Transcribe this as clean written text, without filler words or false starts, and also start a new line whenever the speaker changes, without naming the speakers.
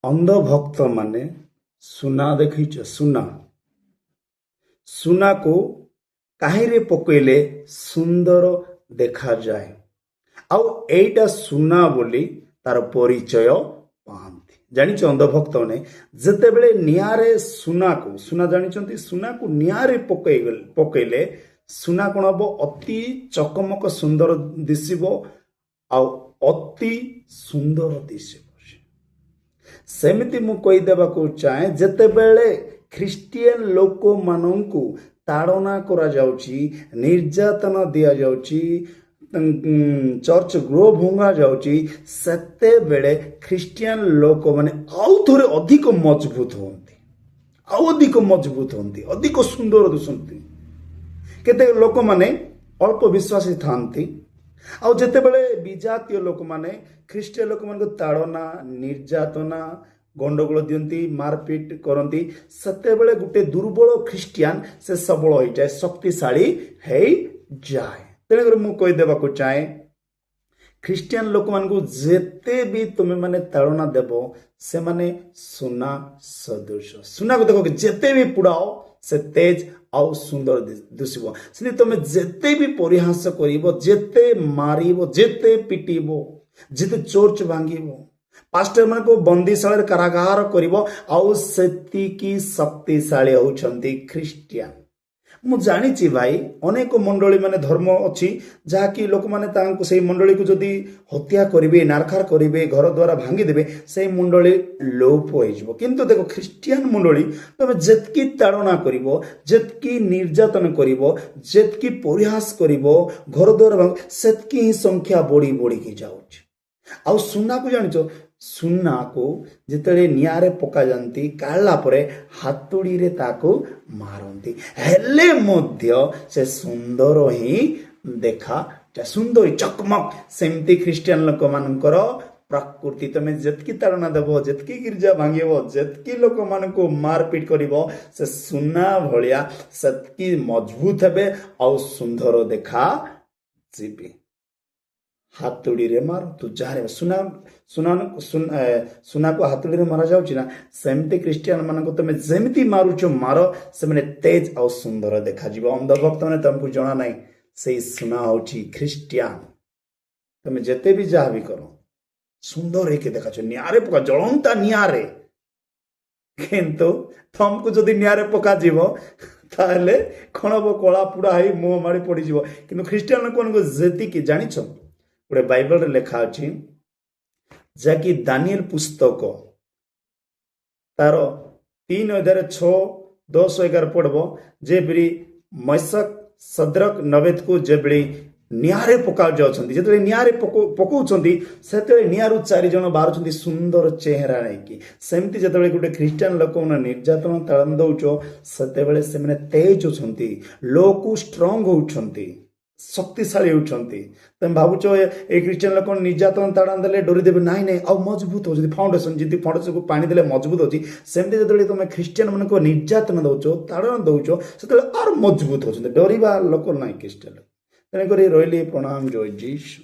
अंधभक्त माने सुना देखीच सुना सुना को काहिरे पकईले सुंदर देखा जाए आउ एटा सुना बोली तार परिचय पाती जानिछ अंधभक्त ने जेतेबेले नियारे सुना को सुना जानिछंती सुना को नियारे पकईले सुना कौन हम अति चकमक सुंदर दिशिबो आउ अति सुंदर दिशिबो सेमिति मु कहीदेवाकू चाहे जेतेबेले ख्रिस्टियन लोक माननकू ताड़ना करा जाउची निर्यातना दिया जाउची चर्च गृह भंगा जाउची सेते बेले ख्रिस्टियन लोक माने आउ थोड़े अधिक मजबूत होंती आउ अधिक मजबूत होंती अधिक सुंदर दिसंती केते लोक माने अल्प विश्वासी थांती आउ जेतेबेले विजातीय लोक माने ख्रिस्टियन लोक मान ताड़ना निर्यातना गंडगोल दियंती मारपीट करती सेतेबेले गुटे दुर्बल ख्रिस्टियन से सबल हो जाए शक्तिशाली है जाए तेणुकर मु कहीदेवाकू चाहे ख्रिस्टियन लोक मान जेते भी तुम्हें माने ताड़ना देव से माने सुना सदृश सुना को देखो जेते भी पुड़ाओ से तेज आउ सुंदर दिशब से तुम जेते भी परिहास कर जेते मार जेते पिटब जेते चर्च भांग पास्टर मान को बंदीशाला कारागार कर शक्तिशाली होती ख्रिस्टियन मु जानी भाई अनेक मंडली माने धर्म अच्छी जहाँकि लोक मैंने से मंडली को जदि हत्या करेंगे नारखार करेंगे घर द्वारा भांगीदेवे से मंडली लोप हो किंतु देखो ख्रिस्टियन मंडली तुम जितकी ताड़ना कर जितकी निर्यातन कर जितकी परिहास कर घर द्वारा भांग सेतकी ही संख्या बढ़ी बढ़ी की जाऊँ आउ सुना को जान सुना को जिते निआरे पका जाती काढ़ला परे हातुड़ी रे ताको मारती हेले मध्य से सुंदर ही देखा सुंदर चकमक सेमती ख्रिस्टियन लोक मानकर प्रकृति तुम जितकी ताड़ना देव जितकी गिर्जा भांगब जितकी लोक मान को मारपीट कर से सुना भलिया सेतकी मजबूत हेबे आउ सुंदर देखा जीवी हातुड़ी रे मार तू जहाँ सुना सुना सुना को हातुड़ी रे मारा जाउची ना सेमती ख्रिस्टियन मान को तुम जेमती मारुच मार से माने तेज आ सुंदर देखा जीव अंधभक्त माने तुमको जना नहीं से सुना होची ख्रिस्टियन तुम जेते भी जहाँ भी करो सुंदर एक देखा निआरे पका जलंता निआरे किंतु तुमको जदि निआरे पका जीव ताहले कौन हम कला पुड़ा ही मुह मारी पड़ जाव कि ख्रिस्टियन को जेतिकी जानिछ गोटे बाइबल लेखा अच्छी जहाँकि दानिएल पुस्तक तार 3:6-10-11 पढ़ब जेबरी मैशक सद्रक नवेद को जेबड़ी निआरे पका जाउछंती जेते निआरे पकाउछंती सेते निआरु 4 जण बाहरुछंती सुंदर चेहरा नहीं सेमती जेते गोटे ख्रिस्टियन लोक निर्यातन ताड़न दउछो सेते बेले से माने तेज होछंती लोक स्ट्रांग होछंती शक्तिशाली होती तुम भावुच ये ख्रिस्टियन लोक निर्यातन ताड़न देले डरी देवे ना ना आ मजबूत हो फाउंडेशन जी फाउंडेशन को पानी देले मजबूत होती सेमती जो तुम ख्रिस्टियन मान को निर्यातन दौच ताड़न दौच से आर मजबूत होती डरवा लोक ना ख्रिस्टियन तेणुक रही प्रणाम जय जीसु।